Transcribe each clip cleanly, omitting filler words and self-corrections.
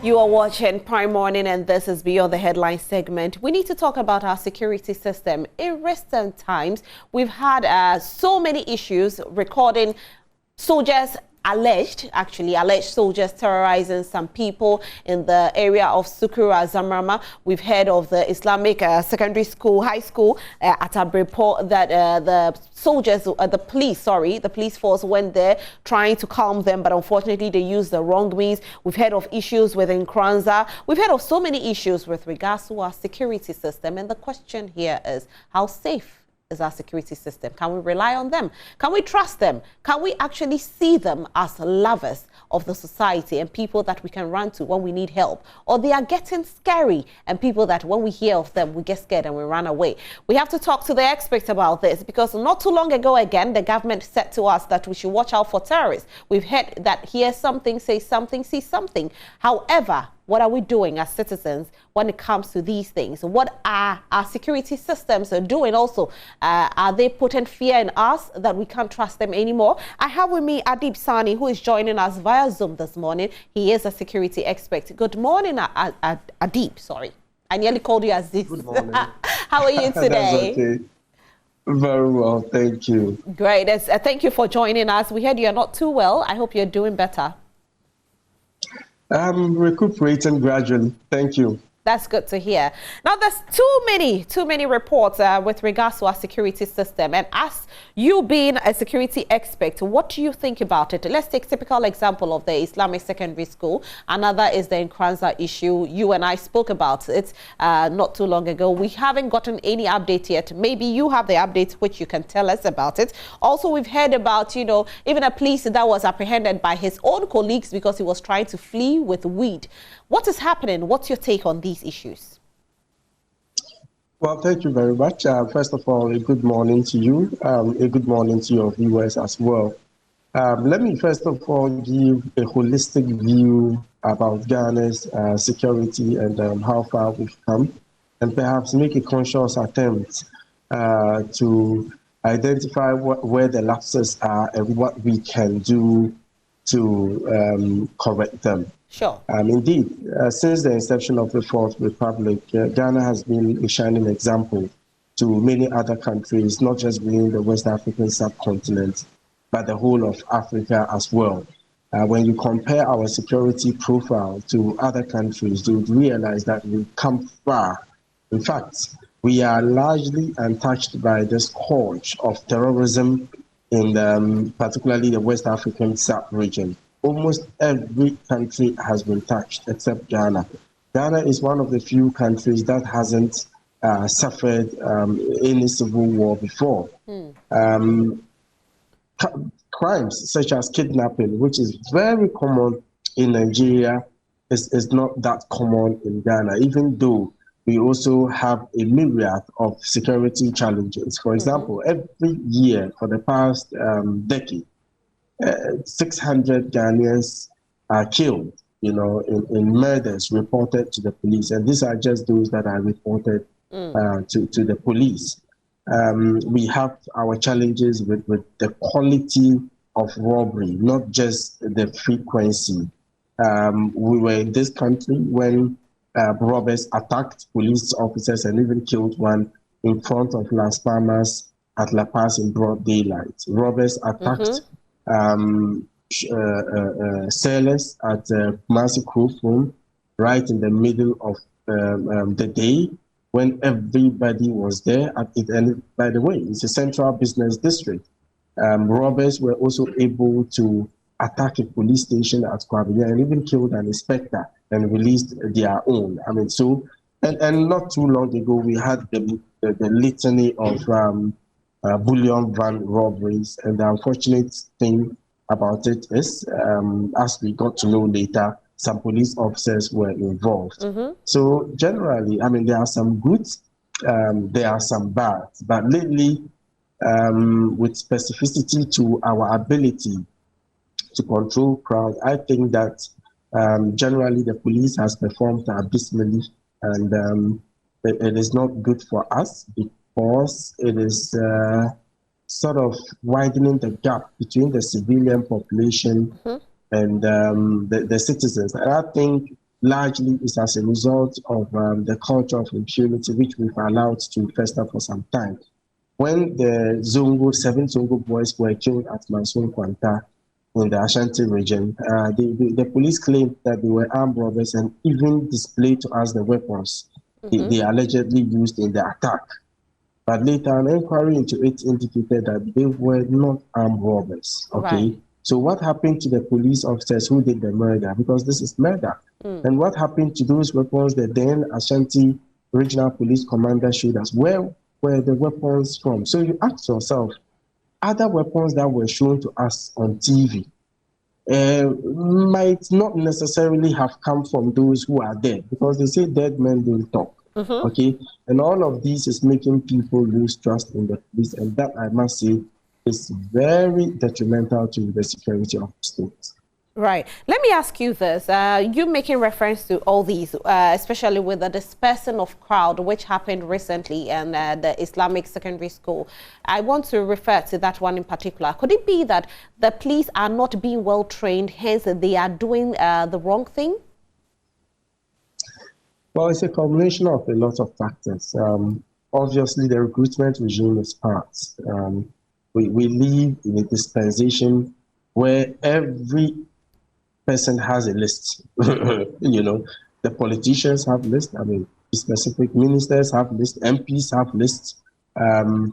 You are watching Prime Morning, and this is Beyond the Headline segment. We need to talk about our security system. In recent times, we've had so many issues recording soldiers alleged soldiers terrorizing some people in the area of Sukura-Zamrama. We've heard of the Islamic secondary school, high school at Abrepo that the soldiers, the police force went there trying to calm them, but unfortunately they used the wrong means. We've heard of issues within Kranza. We've heard of so many issues with regards to our security system, and the question here is, how safe is our security system? Can we rely on them? Can we trust them? Can we actually see them as lovers of the society and people that we can run to when we need help? Or they are getting scary and people that when we hear of them, we get scared and we run away? We have to talk to the experts about this, because not too long ago again, the government said to us that we should watch out for terrorists. We've heard that hear something, say something, see something. However, what are we doing as citizens when it comes to these things? What are our security systems doing also? Are they putting fear in us that we can't trust them anymore? I have with me Adib Sani, who is joining us via Zoom this morning. He is a security expert. Good morning, Adib. Sorry, I nearly called you Aziz. Good morning. How are you today? That's okay. Very well, thank you. Great. Thank you for joining us. We heard you're not too well. I hope you're doing better. I'm recuperating gradually. Thank you. That's good to hear. Now, there's too many reports with regards to our security system. And as you being a security expert, what do you think about it? Let's take a typical example of the Islamic secondary school. Another is the Nkranza issue. You and I spoke about it not too long ago. We haven't gotten any update yet. Maybe you have the updates which you can tell us about it. Also, we've heard about, even a police that was apprehended by his own colleagues because he was trying to flee with weed. What is happening? What's your take on these issues? Well, thank you very much. First of all, a good morning to you. A good morning to your viewers as well. Let me first of all give a holistic view about Ghana's security and how far we've come, and perhaps make a conscious attempt to identify where the lapses are and what we can do to correct them. Sure. Indeed, since the inception of the Fourth Republic, Ghana has been a shining example to many other countries, not just within the West African subcontinent, but the whole of Africa as well. When you compare our security profile to other countries, you would realize that we've come far. In fact, we are largely untouched by the scourge of terrorism in particularly the West African sub-region. Almost every country has been touched except Ghana. Ghana is one of the few countries that hasn't suffered any civil war before. Crimes such as kidnapping, which is very common in Nigeria, is not that common in Ghana, even though we also have a myriad of security challenges. For example, every year for the past decade, 600 Ghanaians are killed, in murders reported to the police. And these are just those that are reported to the police. We have our challenges with the quality of robbery, not just the frequency. We were in this country when robbers attacked police officers and even killed one in front of Las Palmas at La Paz in broad daylight. Robbers attacked sailors at Kumasi Cove Home right in the middle of the day when everybody was there. And by the way, it's a central business district. Robbers were also able to attack a police station at Kwabia and even killed an inspector and released their own. And not too long ago, we had the litany of bullion van robberies. And the unfortunate thing about it is, as we got to know later, some police officers were involved. So generally, there are some goods, there are some bads, but lately, with specificity to our ability to control crowd, I think that generally the police has performed abysmally, and it is not good for us because it is sort of widening the gap between the civilian population and the citizens. And I think largely is as a result of the culture of impunity, which we've allowed to fester for some time. When the seven Zongo boys were killed at Mansour Kwanta in the Ashanti region, the police claimed that they were armed robbers and even displayed to us the weapons they allegedly used in the attack. But later, an inquiry into it indicated that they were not armed robbers. Okay. Right. So what happened to the police officers who did the murder? Because this is murder. And what happened to those weapons that then Ashanti Regional Police Commander showed us? Where were the weapons from? So you ask yourself, other weapons that were shown to us on TV might not necessarily have come from those who are dead, because they say dead men don't talk. Okay, and all of this is making people lose trust in the police, and that, I must say, is very detrimental to the security of the state. Right. Let me ask you this. You making reference to all these, especially with the dispersing of crowd, which happened recently in the Islamic secondary school. I want to refer to that one in particular. Could it be that the police are not being well trained, hence they are doing the wrong thing? Well, it's a combination of a lot of factors. Obviously, the recruitment regime is part. We live in a dispensation where every person has a list. You know, the politicians have lists. I mean, specific ministers have lists. MPs have lists.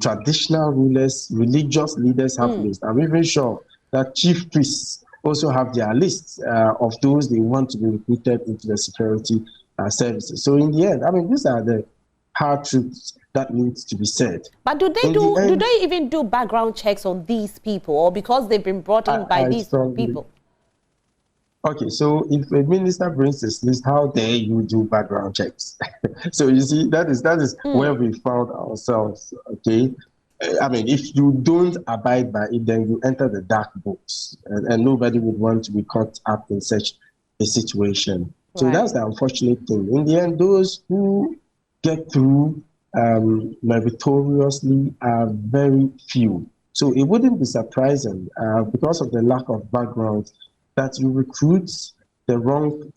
Traditional rulers, religious leaders have lists. I'm even sure that chief priests also have their lists of those they want to be recruited into the security services. So in the end, I mean, these are the hard truths that needs to be said. But do they even do background checks on these people, or because they've been brought in by these people? Okay, so if a minister brings this list, how dare you do background checks? So you see, that is where we found ourselves. Okay, I mean, if you don't abide by it, then you enter the dark books, and nobody would want to be caught up in such a situation. So that's the unfortunate thing. In the end, those who get through meritoriously are very few. So it wouldn't be surprising because of the lack of background that you recruit the wrong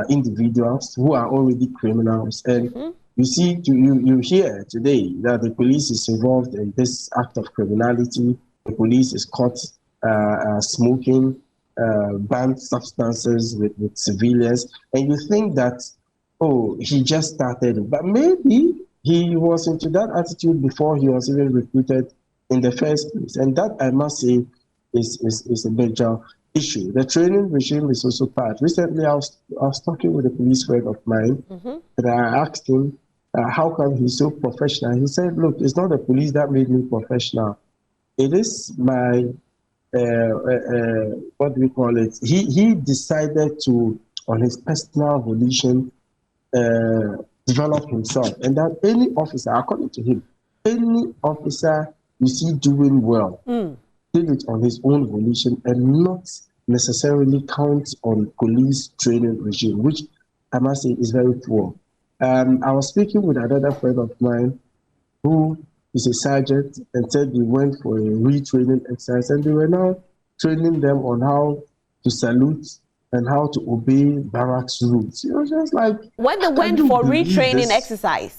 individuals who are already criminals. And you see, you hear today that the police is involved in this act of criminality. The police is caught smoking banned substances with civilians, and you think that, oh, he just started, but maybe he was into that attitude before he was even recruited in the first place. And that, I must say, is a major issue. The training regime is also part. Recently, I was talking with a police friend of mine, and I asked him how come he's so professional. He said, look, it's not the police that made me professional. It is my what do we call it? He decided to, on his personal volition, develop himself, and that any officer, according to him, any officer you see doing well, did it on his own volition and not necessarily count on police training regime, which I must say is very poor. I was speaking with another friend of mine who is a sergeant, and said they went for a retraining exercise, and they were now training them on how to salute and how to obey barracks rules. It was just like, when they went for retraining exercise.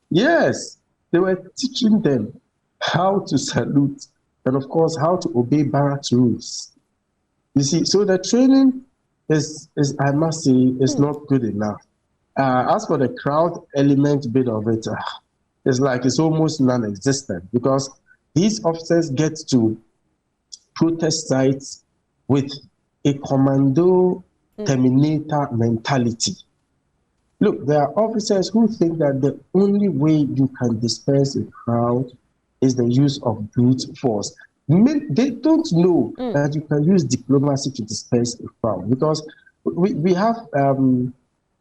Yes, they were teaching them how to salute and, of course, how to obey barracks rules. You see, so the training is I must say, is not good enough. As for the crowd element bit of it, it's like it's almost non-existent, because these officers get to protest sites with a commando terminator mentality. Look, there are officers who think that the only way you can disperse a crowd is the use of brute force. They don't know that you can use diplomacy to disperse a crowd, because we have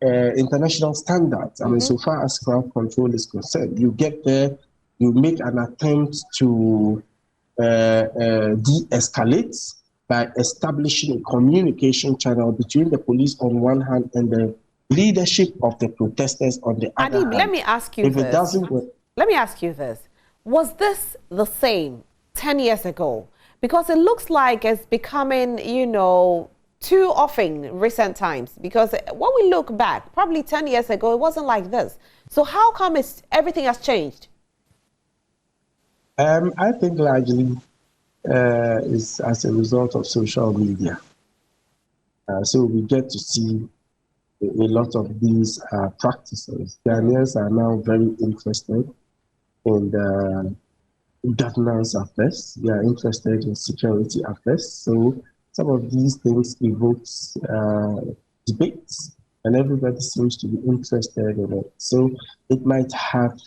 international standards. I mean, so far as crowd control is concerned, you get there, you make an attempt to de-escalate by establishing a communication channel between the police on one hand and the leadership of the protesters on the other hand. Let me ask you this. Let me ask you this. Was this the same 10 years ago? Because it looks like it's becoming, too often in recent times? Because when we look back, probably 10 years ago, it wasn't like this. So how come everything has changed? I think largely is as a result of social media. So we get to see a lot of these practices. Ghanaians are now very interested in the governance affairs. They are interested in security affairs. So some of these things evokes debates, and everybody seems to be interested in it. So it might have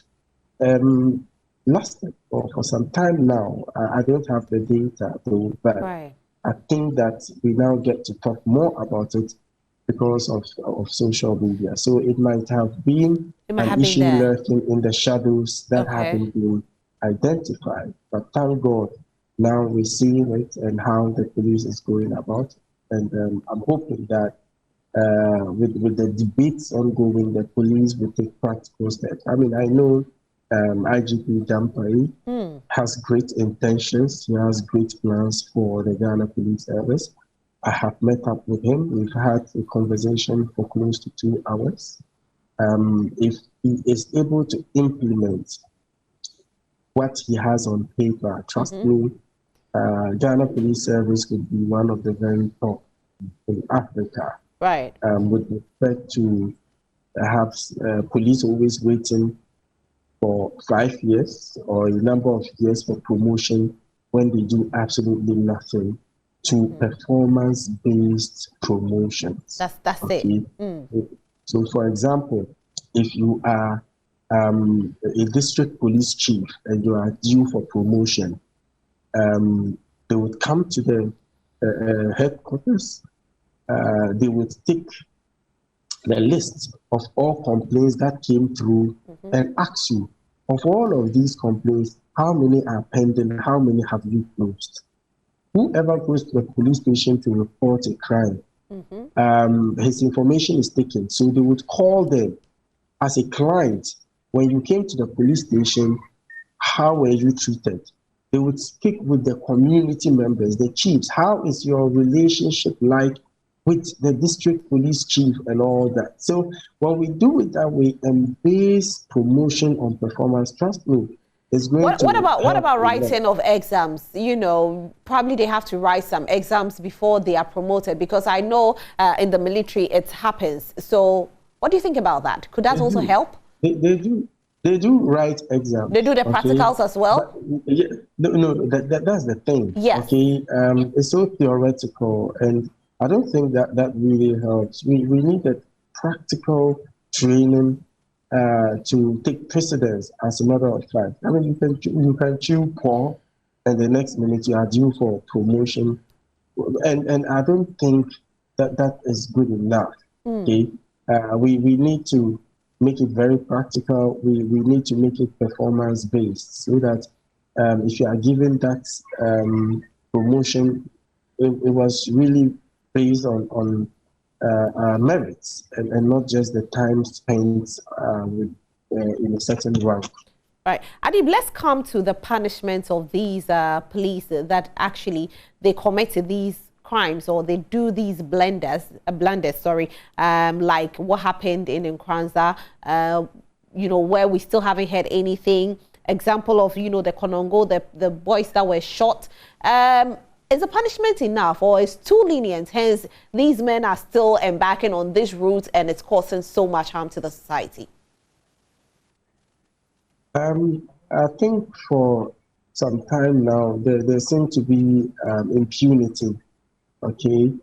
lasted for some time now. I don't have the data though, but Right. I think that we now get to talk more about it because of social media. So it might have been It might an have been issue there. lurking in the shadows that Okay. haven't been identified. But thank God, now we're seeing it and how the police is going about it. And I'm hoping that with the debates ongoing, the police will take practical steps. I mean, I know IGP Jampai has great intentions. He has great plans for the Ghana Police Service. I have met up with him. We've had a conversation for close to 2 hours. If he is able to implement what he has on paper, trust me, Ghana Police Service could be one of the very top in Africa. Right. With respect to perhaps police always waiting for 5 years or a number of years for promotion when they do absolutely nothing, to performance-based promotions. That's Okay. it. So, for example, if you are a district police chief and you are due for promotion, they would come to the headquarters. They would take the list of all complaints that came through and ask you, of all of these complaints, how many are pending? How many have you closed? Whoever goes to the police station to report a crime, his information is taken. So they would call them as a client. When you came to the police station, how were you treated? They would speak with the community members, the chiefs. How is your relationship like with the district police chief and all that? So when we do it that way and base promotion on performance, trust me, it's going What about writing of exams? You know, probably they have to write some exams before they are promoted, because I know in the military it happens. So what do you think about that? Could that also help? They do. They do write exams. They do the practicals as well? But, yeah, no, that's the thing. Yes. Okay, it's so theoretical, and I don't think that really helps. We need a practical training to take precedence. As a matter of fact, I mean, you can chew Paul, and the next minute you are due for promotion, and I don't think that is good enough. Okay, we need to make it very practical. We need to make it performance based, so that if you are given that promotion, it was really based on merits and not just the time spent in a certain rank. Right. Adib, let's come to the punishment of these police that actually they committed these crimes, or they do these blunders, like what happened in Nkranza, you know, where we still haven't heard anything. Example of, you know, the Konongo, the boys that were shot. Is the punishment enough, or is too lenient? Hence, these men are still embarking on this route and it's causing so much harm to the society. I think for some time now, there seems to be impunity. Okay,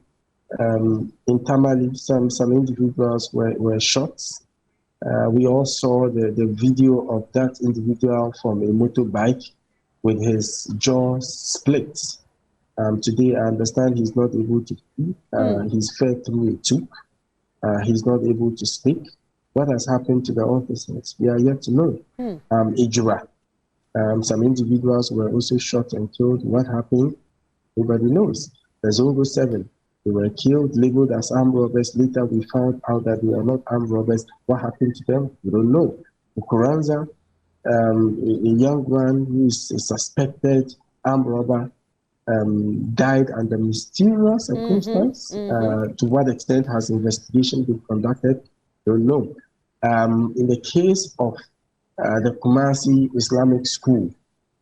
in Tamale, some individuals were shot. We all saw the video of that individual from a motorbike with his jaw split. Today, I understand he's not able to speak. He's fed through a tube. He's not able to speak. What has happened to the officers? We are yet to know. Ijura. Some individuals were also shot and killed. What happened? Nobody knows. There's over 7. They were killed, labeled as armed robbers. Later, we found out that they are not armed robbers. What happened to them? We don't know. Ukuranza, a young one who is a suspected armed robber, died under mysterious circumstance. To what extent has investigation been conducted? Don't know. In the case of the Kumasi Islamic School,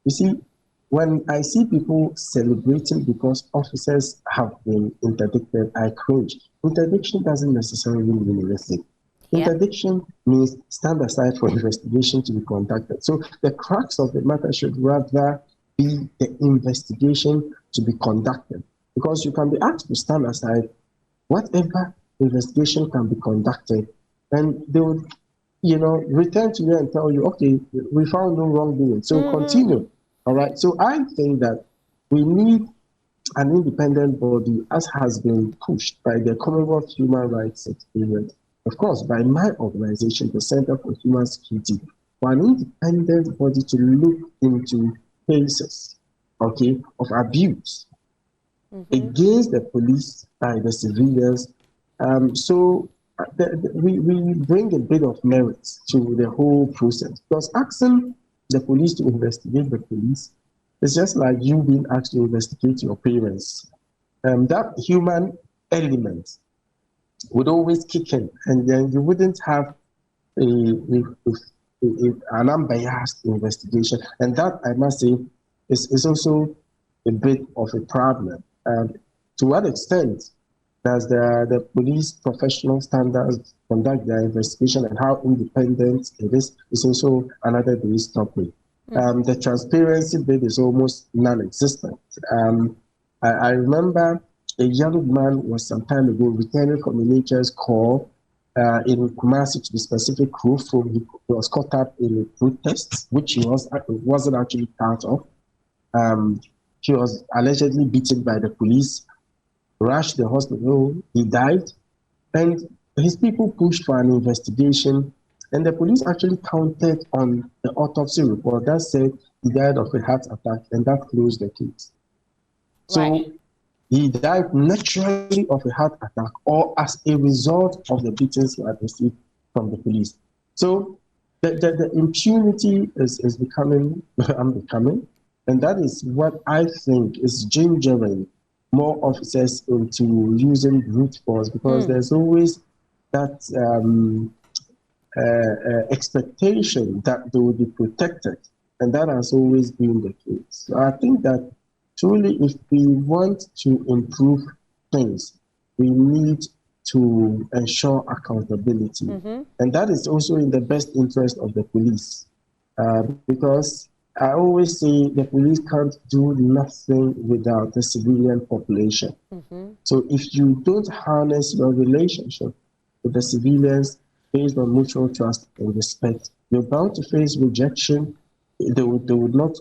you see, when I see people celebrating because officers have been interdicted, I cringe. Interdiction doesn't necessarily mean anything. Interdiction means stand aside for investigation to be conducted. So the crux of the matter should rather be the investigation to be conducted. Because you can be asked to stand aside, whatever investigation can be conducted, and they would, return to you and tell you, okay, we found no wrongdoing, so continue. All right. So I think that we need an independent body, as has been pushed by the Commonwealth Human Rights Experience, of course, by my organization, the Center for Human Security, for an independent body to look into cases, okay, of abuse against the police by the civilians. We bring a bit of merit to the whole process, because asking the police to investigate the police is just like you being asked to investigate your parents. That human element would always kick in, and then you wouldn't have an unbiased investigation. And that, I must say, is also a bit of a problem. To what extent does the police professional standards conduct their investigation, and how independent it is also another day's topic. The transparency bit is almost non-existent. I remember a young man was some time ago returning from a nature's call in Kumasi, to be specific, he was caught up in a protest, which he wasn't actually part of. He was allegedly beaten by the police, rushed to the hospital, he died, and his people pushed for an investigation, and the police actually counted on the autopsy report that said he died of a heart attack, and that closed the case. So he died naturally of a heart attack, or as a result of the beatings he had received from the police. So the impunity is becoming unbecoming, and that is what I think is gingering more officers into using brute force, because there's always that expectation that they will be protected, and that has always been the case. So I think that truly, if we want to improve things, we need to ensure accountability, and that is also in the best interest of the police, because I always say the police can't do nothing without the civilian population. So if you don't harness your relationship with the civilians based on mutual trust and respect, you're bound to face rejection. They would not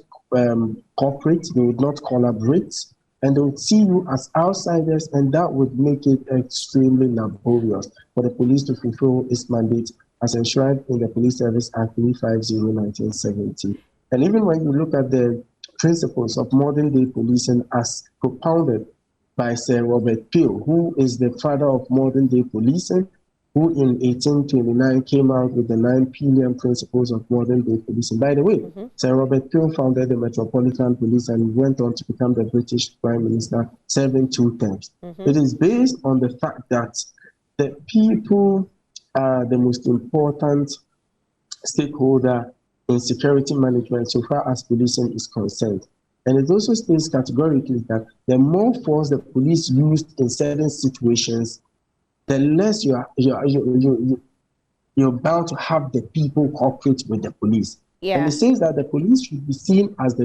cooperate, they would not collaborate, and they would see you as outsiders, and that would make it extremely laborious for the police to fulfill its mandate as enshrined in the Police Service Act 350/1970. And even when you look at the principles of modern day policing as propounded by Sir Robert Peel, who is the father of modern day policing, who in 1829 came out with the 9 Peelian principles of modern day policing. By the way, Sir Robert Peel founded the Metropolitan Police and went on to become the British Prime Minister, serving 2 terms. It is based on the fact that the people are the most important stakeholder in security management so far as policing is concerned. And it also states categorically that the more force the police used in certain situations, the less you're bound to have the people cooperate with the police. And it says that the police should be seen as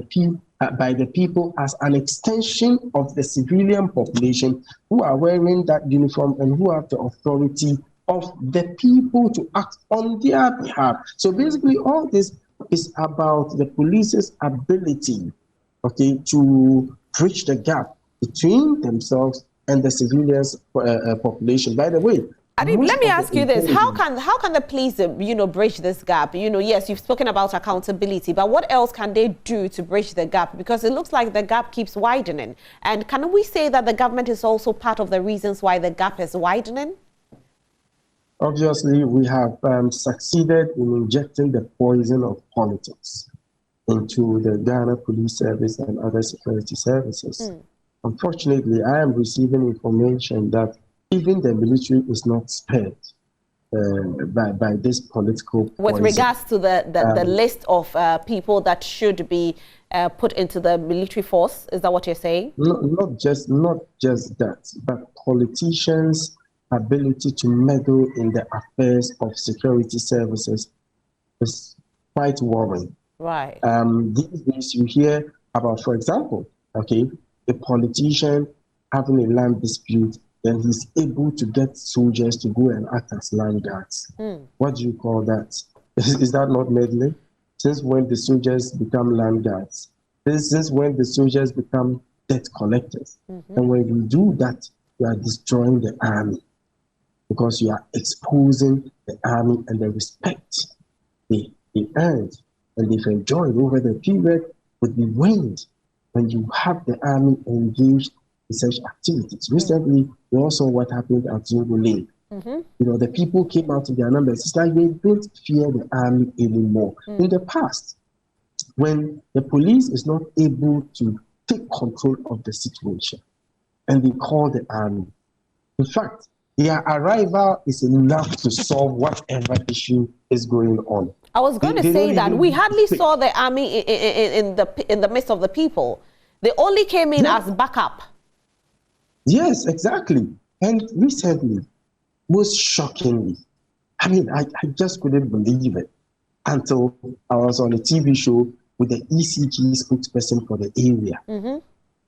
by the people as an extension of the civilian population who are wearing that uniform and who have the authority of the people to act on their behalf. So basically, all this is about the police's ability, to bridge the gap between themselves and the civilians population. By the way, let me ask you this: how can the police, bridge this gap? Yes, you've spoken about accountability, but what else can they do to bridge the gap? Because it looks like the gap keeps widening. And can we say that the government is also part of the reasons why the gap is widening? Obviously, we have succeeded in injecting the poison of politics into the Ghana Police Service and other security services. Unfortunately, I am receiving information that even the military is not spared by this political poison. With regards to the list of people that should be put into the military force, is that what you're saying? Not just that, but politicians' ability to meddle in the affairs of security services is quite worrying. Right. These days you hear about, for example, okay, a politician having a land dispute, then he's able to get soldiers to go and act as land guards. What do you call that? Is that not meddling? Since when the soldiers become land guards? Since when the soldiers become debt collectors? And when you do that, you are destroying the army, because you are exposing the army and the respect they earned and they've enjoyed over the period would be waned when you have the army engaged in such activities. Recently, we also saw what happened at Zungu Lane. You know, the people came out in their numbers. It's like they don't fear the army anymore. In the past, when the police is not able to take control of the situation, and they call the army, in fact, their arrival is enough to solve whatever issue is going on. I was going to say that we hardly saw the army in the midst of the people. They only came in as backup. Yes, exactly. And recently, most shockingly, I mean, I just couldn't believe it until I was on a TV show with the ECG spokesperson for the area,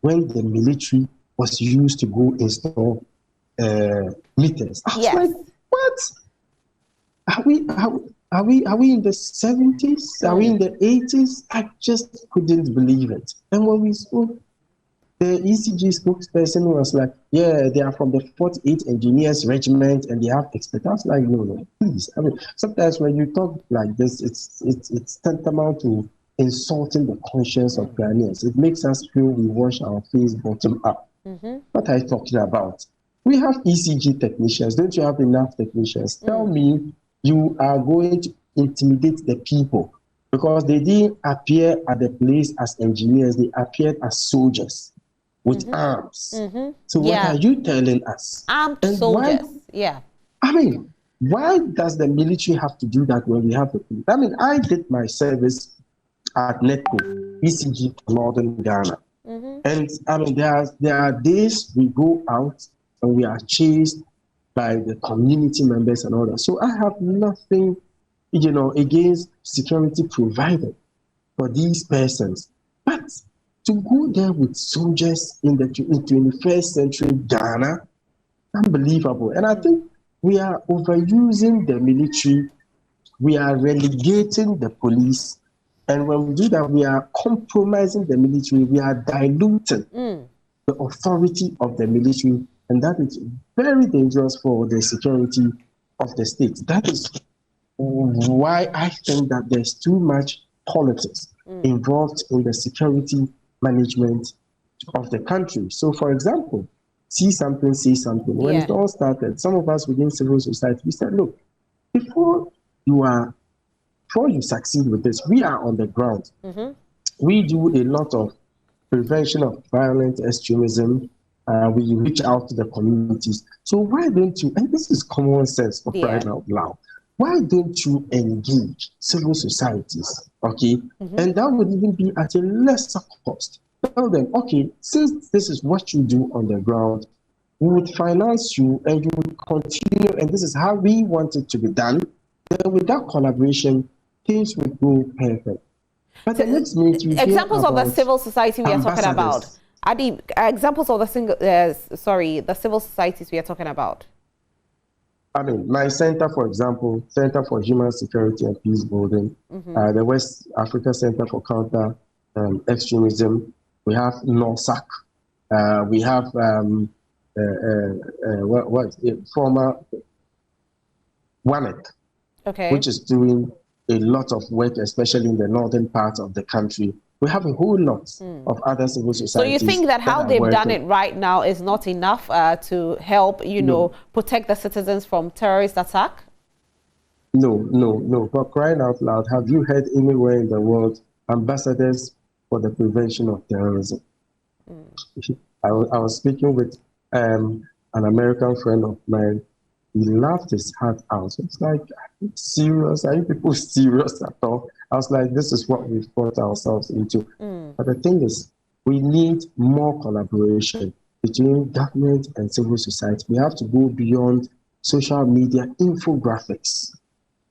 when the military was used to go install meters. I was like, what? Are we in the 70s? Are we in the 80s? I just couldn't believe it. And when we spoke, the ECG spokesperson was like, yeah, they are from the 48th Engineers Regiment and they have expertise. I was like, no, please. I mean, sometimes when you talk like this, it's tantamount to insulting the conscience of Ghanaians. It makes us feel we wash our face bottom up. What are you talking about? We have ECG technicians. Don't you have enough technicians? Tell me you are going to intimidate the people because they didn't appear at the place as engineers. They appeared as soldiers with arms. So what are you telling us? Armed soldiers. I mean, why does the military have to do that when we have the police? I mean, I did my service at NETCO, ECG, Northern Ghana. And I mean, there are days we go out and we are chased by the community members and all that. So I have nothing, you know, against security provided for these persons. But to go there with soldiers in the 21st century Ghana, unbelievable. And I think we are overusing the military. We are relegating the police. And when we do that, we are compromising the military. We are diluting the authority of the military. And that is very dangerous for the security of the state. That is why I think that there's too much politics involved in the security management of the country. So, for example, see something, say something. When it all started, some of us within civil society, we said, look, before you succeed with this, we are on the ground. We do a lot of prevention of violent extremism. We reach out to the communities. So why don't you, and this is common sense for crying out loud, why don't you engage civil societies, okay? And that would even be at a lesser cost. Tell them, okay, since this is what you do on the ground, we would finance you and you would continue, and this is how we want it to be done. Then with that collaboration, things would go perfect. But the next minute you examples of the civil society we are talking about. Adi, examples of the civil societies we are talking about. I mean, my center, for example, Center for Human Security and Peace Building, the West Africa Center for Counter Extremism. We have NORSAC. We have former WANEC, which is doing a lot of work, especially in the northern part of the country. We have a whole lot of other civil societies. So you think that how they've done it right now is not enough to help, protect the citizens from terrorist attack? No. But crying out loud, have you heard anywhere in the world ambassadors for the prevention of terrorism. I was speaking with an American friend of mine. He laughed his heart out. It's like, serious? Are you people serious at all? I was like, this is what we've brought ourselves into. But the thing is, we need more collaboration between government and civil society. We have to go beyond social media infographics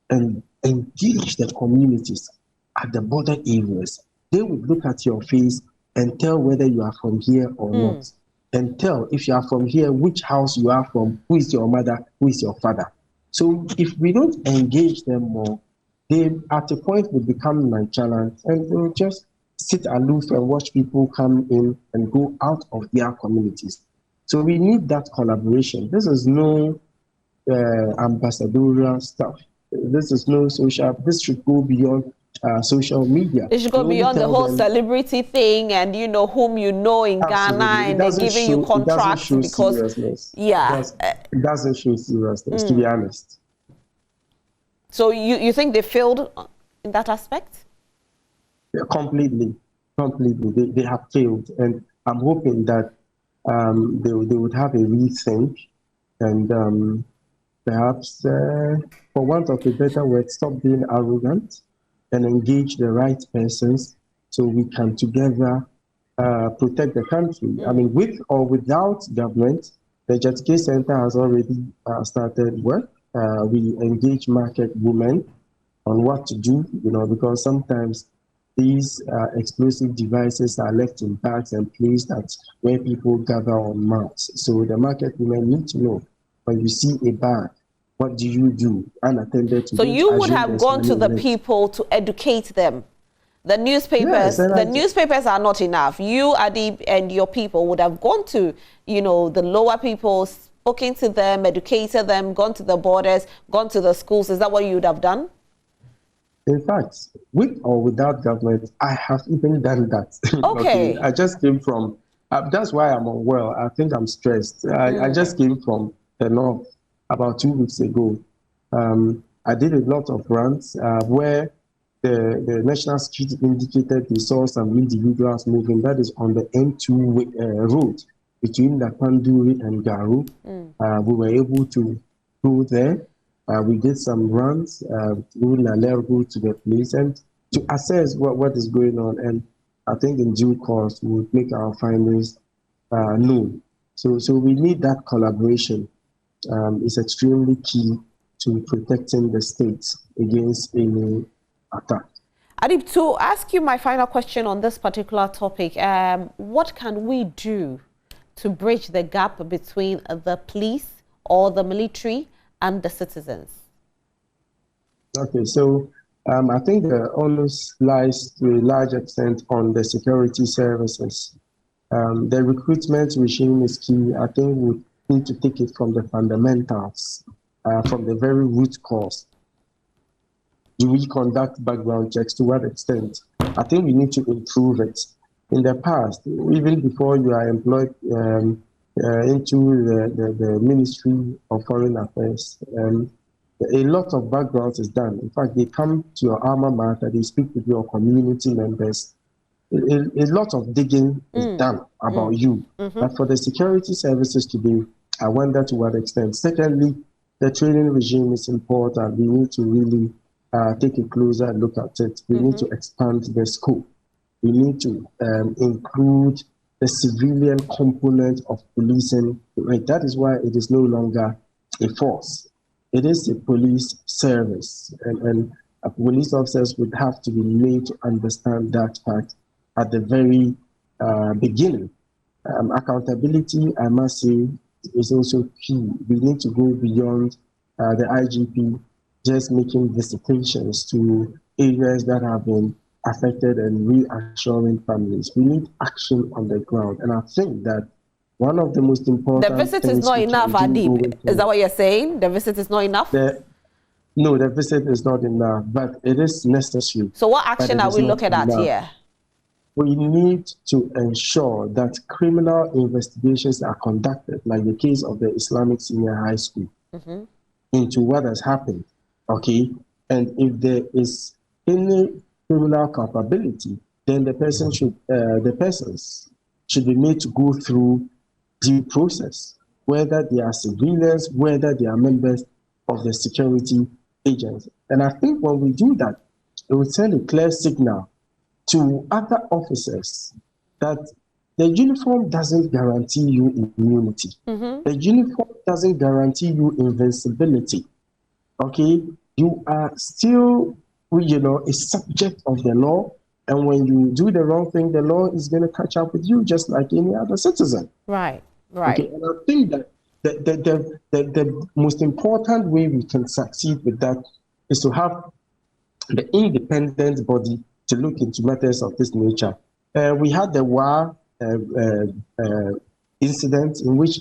and engage the communities at the border areas. They would look at your face and tell whether you are from here or not. And tell if you are from here, which house you are from, who is your mother, who is your father. So if we don't engage them more, they at a point will become nonchalant and they'll just sit aloof and watch people come in and go out of their communities. So we need that collaboration. This is no ambassadorial stuff. This is no social, this should go beyond social media. It should go beyond the whole celebrity thing and, you know, whom you know in Ghana and they're giving you contracts because, it doesn't show seriousness, to be honest. So you think they failed in that aspect? Yeah, completely. They have failed. And I'm hoping that they would have a rethink and perhaps, for want of a better word, stop being arrogant and engage the right persons so we can together protect the country. I mean, with or without government, the Jetike Center has already started work. We engage market women on what to do, you know, because sometimes these explosive devices are left in bags and placed at where people gather en masse. So the market women need to know, when you see a bag, what do you do unattended to? So you would have gone to the people to educate them. The newspapers, newspapers are not enough. You, Adib, and your people would have gone to, you know, the lower people, spoken to them, educated them, gone to the borders, gone to the schools. Is that what you would have done? In fact, with or without government, I have even done that. Okay. I just came from, that's why I'm unwell. I think I'm stressed. I just came from the north about 2 weeks ago. I did a lot of runs where the National Security indicated they saw some individuals moving. That is on the N2 road between the Panduri and Garu. We were able to go there. We did some runs, through Nalergo to the place and to assess what is going on. And I think in due course, we'll make our findings known. So we need that collaboration. It's extremely key to protecting the state against any attack. Adib, to ask you my final question on this particular topic, what can we do to bridge the gap between the police or the military and the citizens? Okay, so I think the onus lies to a large extent on the security services. The recruitment regime is key. I think we need to take it from the fundamentals, from the very root cause. Do we conduct background checks? To what extent? I think we need to improve it. In the past, even before you are employed into the Ministry of Foreign Affairs, a lot of backgrounds is done. In fact, they come to your alma mater, they speak with your community members. A lot of digging is done about you. But for the security services today, I wonder to what extent. Secondly, the training regime is important. We need to really take a closer look at it. We need to expand the scope. We need to include the civilian component of policing. Right? That is why it is no longer a force. It is a police service. And police officers would have to be made to understand that fact at the very beginning. Accountability, I must say, is also key. We need to go beyond the IGP just making visitations to areas that have been affected and reassuring families. We need action on the ground. And I think that one of the most important The visit is not enough, Adib. Is that what you're saying? The visit is not enough? No, the visit is not enough, but it is necessary. So what action are we looking at here? We need to ensure that criminal investigations are conducted, like the case of the Islamic Senior High School, into what has happened, okay? And if there is any criminal culpability, then the persons should be made to go through due process, whether they are civilians, whether they are members of the security agency. And I think when we do that, it will send a clear signal to other officers that the uniform doesn't guarantee you immunity. The uniform doesn't guarantee you invincibility. Okay, you are still, a subject of the law, and when you do the wrong thing, the law is going to catch up with you just like any other citizen. Right. Okay, and I think that the most important way we can succeed with that is to have the independent body to look into matters of this nature. We had the war incident in which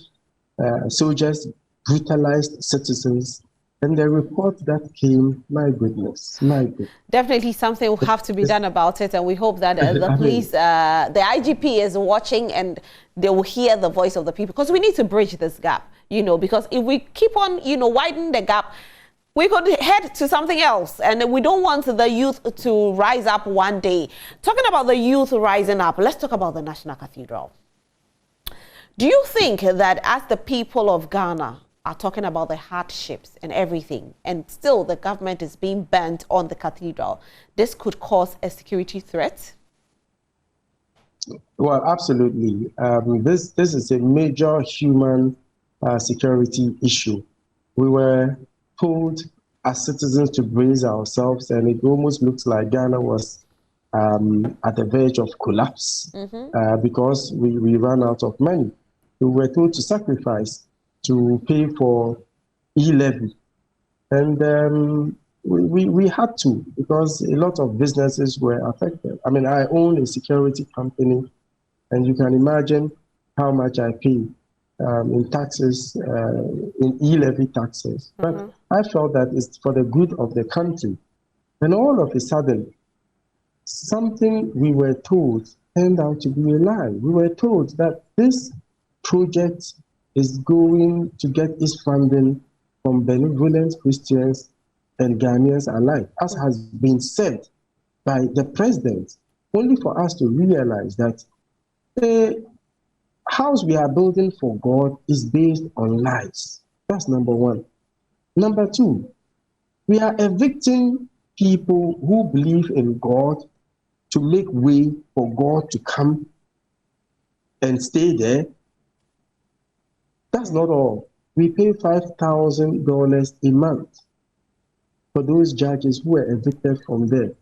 soldiers brutalized citizens, and the report that came, my goodness. Definitely something will have to be done about it, and we hope that the police, the IGP is watching and they will hear the voice of the people, because we need to bridge this gap, because if we keep on, widening the gap, we could head to something else, and we don't want the youth to rise up one day. Talking about the youth rising up, let's talk about the National Cathedral. Do you think that as the people of Ghana are talking about the hardships and everything, and still the government is being bent on the cathedral, this could cause a security threat? Well, absolutely. This is a major human security issue. We were told as citizens to brace ourselves, and it almost looks like Ghana was at the verge of collapse because we ran out of money. We were told to sacrifice to pay for e-levy, and we had to, because a lot of businesses were affected. I mean, I own a security company, and you can imagine how much I pay in taxes, in e-levy taxes. But I felt that it's for the good of the country. And all of a sudden, something we were told turned out to be a lie. We were told that this project is going to get its funding from benevolent Christians and Ghanaians alike, as has been said by the president, only for us to realize that the house we are building for God is based on lies. That's number one. Number two, we are evicting people who believe in God to make way for God to come and stay there. That's not all. We pay $5,000 a month for those judges who were evicted from there.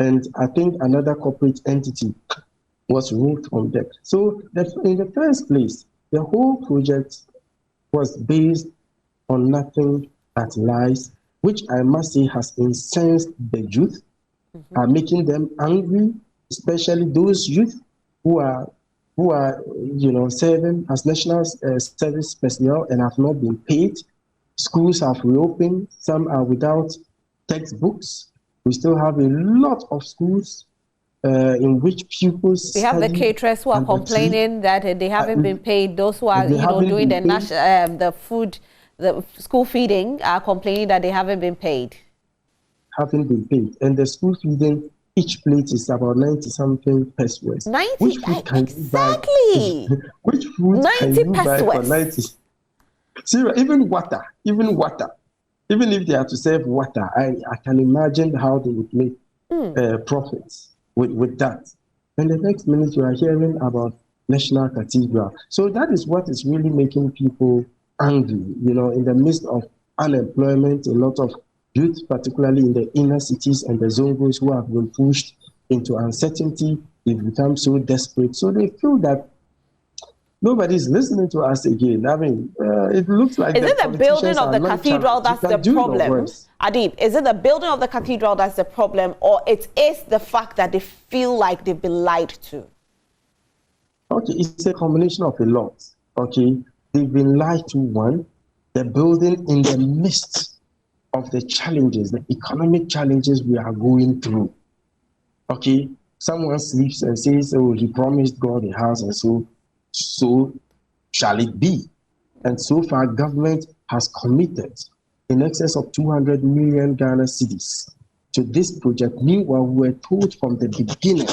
And I think another corporate entity was removed from there. So in the first place, the whole project was based on nothing but lies, which I must say has incensed the youth, making them angry, especially those youth who are serving as national service personnel and have not been paid. Schools have reopened. Some are without textbooks. We still have a lot of schools in which pupils. We have the caterers who are complaining that they haven't been paid. Those who are, doing the school feeding are complaining that they haven't been paid. Haven't been paid, and the school feeding, each plate is about 90-something pesos. 90, which food can exactly. You buy? Which food 90 can you pesos. buy for 90? See, even water. Even if they are to serve water, I can imagine how they would make profits with that. And the next minute you are hearing about National Cathedral. So that is what is really making people angry. In the midst of unemployment, a lot of youth, particularly in the inner cities and the zongos, who have been pushed into uncertainty, they become so desperate. So they feel that nobody's listening to us again. I mean, it looks like is it the building of the cathedral that's the problem? Adib, is it the building of the cathedral that's the problem, or it is the fact that they feel like they've been lied to? Okay, it's a combination of a lot. Okay, they've been lied to, one, the building in the midst of the challenges, the economic challenges we are going through. Okay, someone sleeps and says, oh, he promised God a house, and so shall it be. And so far, government has committed in excess of 200 million Ghana cedis to this project. Meanwhile, we were told from the beginning,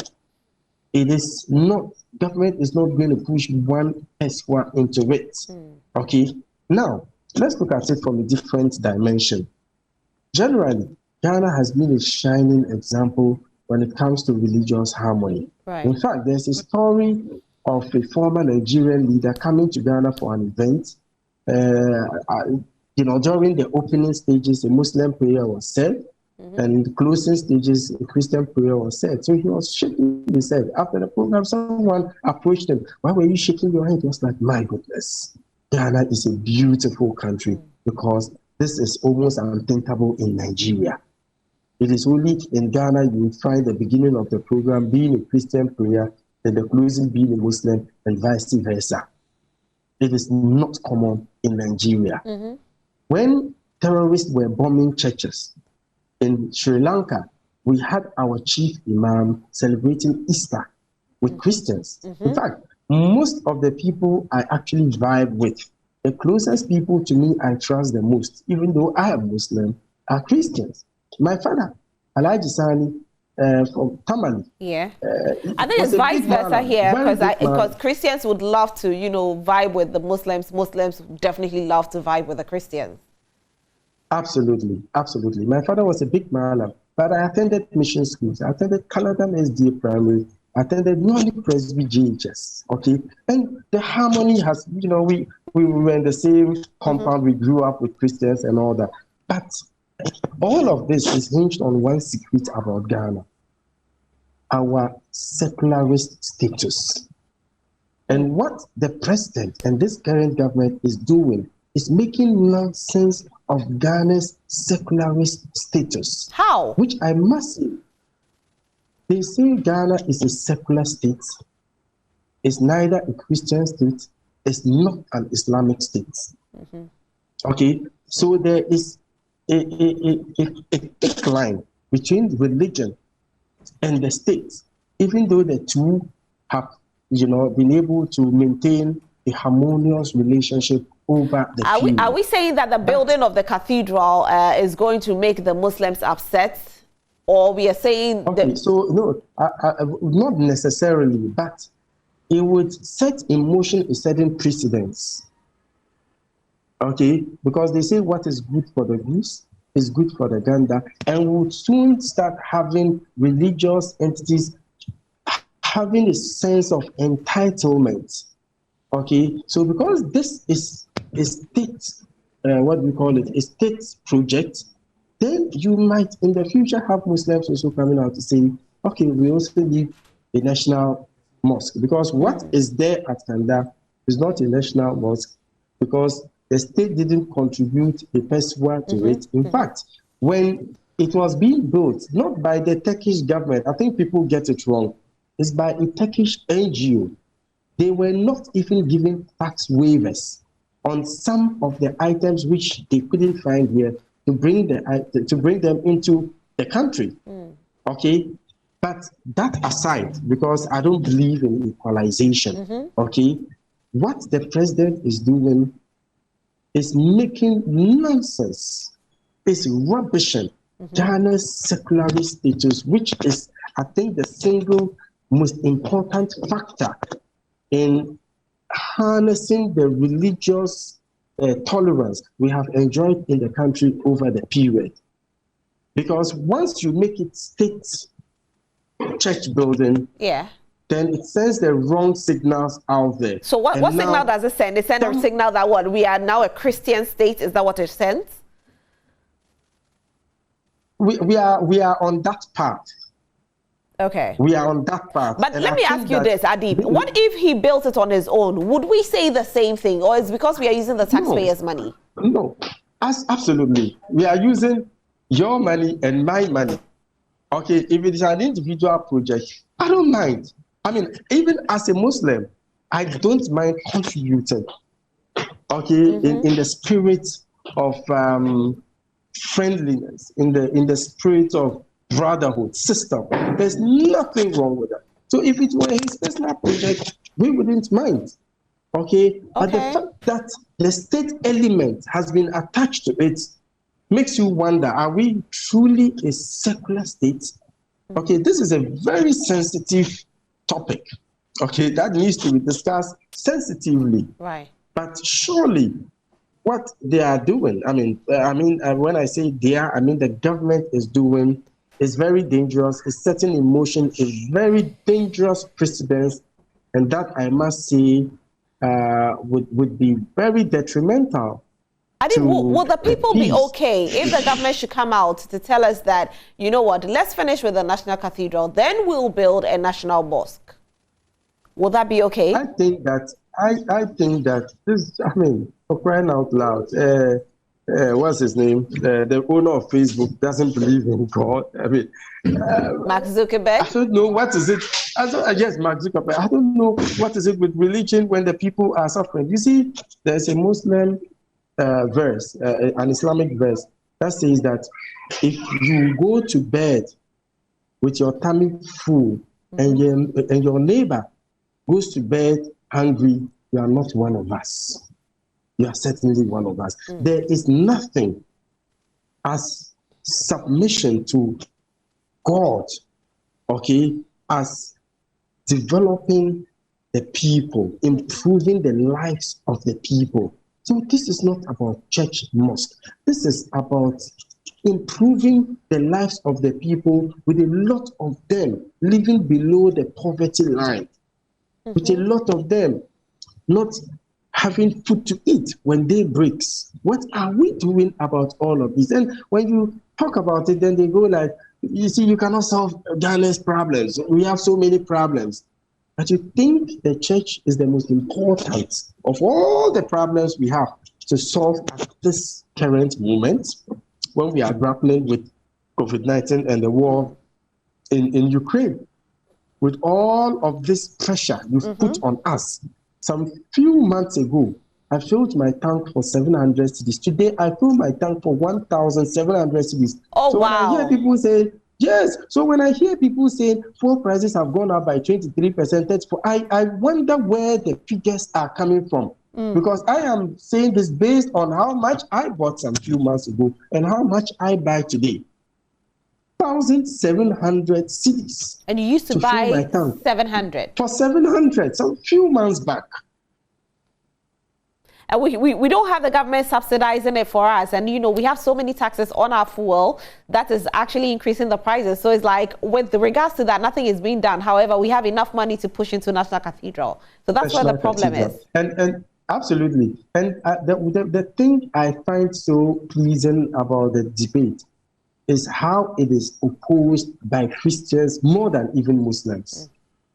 it is not, government is not going to push one eswa into it. Okay, now let's look at it from a different dimension. Generally, Ghana has been a shining example when it comes to religious harmony. Right. In fact, there's a story of a former Nigerian leader coming to Ghana for an event. During the opening stages, a Muslim prayer was said, and in the closing stages, a Christian prayer was said. So he was shaking his head. After the program, someone approached him. Why were you shaking your head? He was like, my goodness, Ghana is a beautiful country because this is almost unthinkable in Nigeria. It is only in Ghana you will find the beginning of the program being a Christian prayer and the closing being a Muslim and vice versa. It is not common in Nigeria. When terrorists were bombing churches in Sri Lanka, we had our chief imam celebrating Easter with Christians. In fact, most of the people I actually vibe with, the closest people to me I trust the most, even though I am Muslim, are Christians. My father, Alhaji Sani, from Tamale. Yeah. I think it's vice versa here, because Christians would love to, vibe with the Muslims. Muslims definitely love to vibe with the Christians. Absolutely, absolutely. My father was a big man, but I attended mission schools. I attended Caledon SDA Primary. I attended Newly Presby GHS. Okay, and the harmony has, we were in the same compound. We grew up with Christians and all that, but all of this is hinged on one secret about Ghana: our secularist status. And what the president and this current government is doing is making nonsense of Ghana's secularist status. How? Which I must say, they say Ghana is a secular state. It's neither a Christian state, it's not an Islamic state. Okay, so there is a thick line between religion and the state, even though the two have, been able to maintain a harmonious relationship over the period. Are we saying that the building of the cathedral is going to make the Muslims upset? Or we are saying... Okay, so no, not necessarily, but it would set in motion a certain precedence. Okay, because they say what is good for the goose is good for the gander, and we'll soon start having religious entities having a sense of entitlement. Okay, so because this is a state, a state project, then you might in the future have Muslims also coming out to say, okay, we also need a national mosque, because what is there at Kanda is not a national mosque, because the state didn't contribute a peswa to it. In fact, when it was being built, not by the Turkish government, I think people get it wrong, it's by a Turkish NGO. They were not even given tax waivers on some of the items which they couldn't find here to bring them into the country. Okay, but that aside, because I don't believe in equalization. Okay, what the president is doing is making nonsense, is rubbishing Ghana's secularist status, which is, I think, the single most important factor in harnessing the religious tolerance we have enjoyed in the country over the period. Because once you make it state church building, then it sends the wrong signals out there. So what signal does it send? It sends a signal that what, we are now a Christian state? Is that what it sends? We are on that path. Okay. We are on that path. But let me ask you this, Adib. What if he built it on his own? Would we say the same thing? Or is it because we are using the taxpayers' money? No, absolutely. We are using your money and my money. Okay, if it is an individual project, I don't mind. I mean, even as a Muslim, I don't mind contributing. Okay, in the spirit of friendliness, in the spirit of brotherhood, sister. There's nothing wrong with that. So if it were his personal project, we wouldn't mind. Okay? But the fact that the state element has been attached to it makes you wonder, are we truly a secular state? Okay, this is a very sensitive topic, okay, that needs to be discussed sensitively. Right. But surely what they are doing, when I say they are, I mean the government is doing, is very dangerous. It's setting in motion a very dangerous precedence, and that I must say would be very detrimental. I think, will the people be okay if the government should come out to tell us that, you know what, let's finish with the National Cathedral, then we'll build a national mosque? Will that be okay? I think that this, for crying out loud, what's his name? The owner of Facebook doesn't believe in God. Mark Zuckerberg? I don't know what is it. Yes, Mark Zuckerberg. I don't know what is it with religion when the people are suffering. You see, there's a Muslim verse, an Islamic verse that says that if you go to bed with your tummy full and your neighbor goes to bed hungry, you are not one of us. You are certainly one of us. There is nothing as submission to God, okay, as developing the people, improving the lives of the people. So this is not about church mosque. This is about improving the lives of the people, with a lot of them living below the poverty line, with a lot of them not having food to eat when day breaks. What are we doing about all of this? And when you talk about it, then they go like, you see, you cannot solve Ghana's problems. We have so many problems. But you think the church is the most important of all the problems we have to solve at this current moment, when we are grappling with COVID-19 and the war in Ukraine. With all of this pressure you've put on us. Some few months ago, I filled my tank for 700 cedis. Today, I filled my tank for 1,700 cedis. Oh, so wow. When I hear people say, yes, so when I hear people saying fuel prices have gone up by 23%, I wonder where the figures are coming from. Because I am saying this based on how much I bought some few months ago and how much I buy today. 1,700 cedis. And you used to buy 700? For 700, some few months back. And we don't have the government subsidizing it for us. And, you know, we have so many taxes on our fuel that is actually increasing the prices. So it's like, with regards to that, nothing is being done. However, we have enough money to push into National Cathedral. So that's where the problem is. And absolutely. And the thing I find so pleasing about the debate is how it is opposed by Christians more than even Muslims.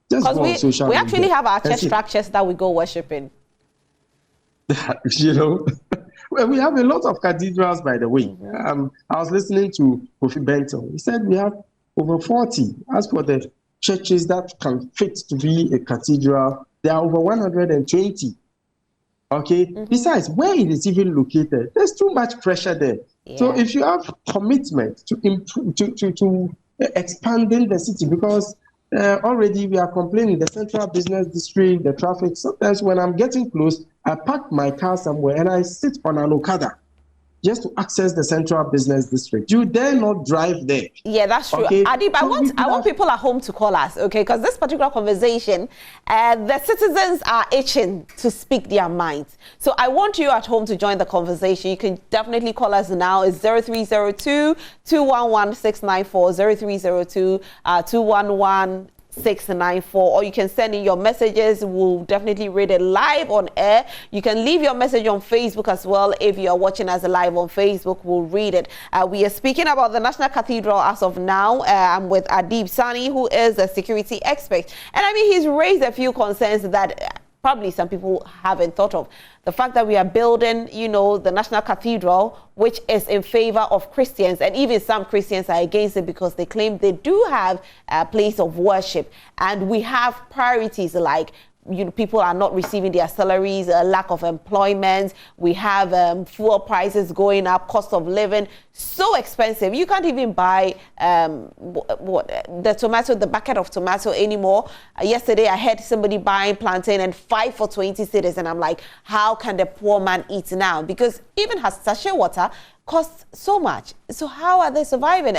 Because we actually have our church structures that we go worshiping. You know, well, we have a lot of cathedrals, by the way. I was listening to Kofi Benton. He said we have over 40. As for the churches that can fit to be a cathedral, there are over 120. Okay. Besides, where it is even located, there's too much pressure there. Yeah. So if you have commitment to improve, to expanding the city, because already we are complaining, the central business district, the traffic. Sometimes when I'm getting close, I park my car somewhere and I sit on an Okada just to access the central business district. You dare not drive there. Yeah, that's true. Okay? Adib, I want people at home to call us, okay? Because this particular conversation, the citizens are itching to speak their minds. So I want you at home to join the conversation. You can definitely call us now. It's 0302-211-694, 0302-211-694, or you can send in your messages. We'll definitely read it live on air. You can leave your message on Facebook as well. If you are watching us live on Facebook, we'll read it. We are speaking about the National Cathedral as of now. I'm with Adib Sani, who is a security expert. And I mean, he's raised a few concerns that probably some people haven't thought of. The fact that we are building, you know, the National Cathedral, which is in favor of Christians, and even some Christians are against it because they claim they do have a place of worship. And we have priorities like people are not receiving their salaries, a lack of employment. We have fuel prices going up, cost of living so expensive. You can't even buy the bucket of tomato anymore. Yesterday, I heard somebody buying plantain and 5 for 20 cedis, and I'm like, how can the poor man eat now? Because even her sachet water costs so much. So how are they surviving?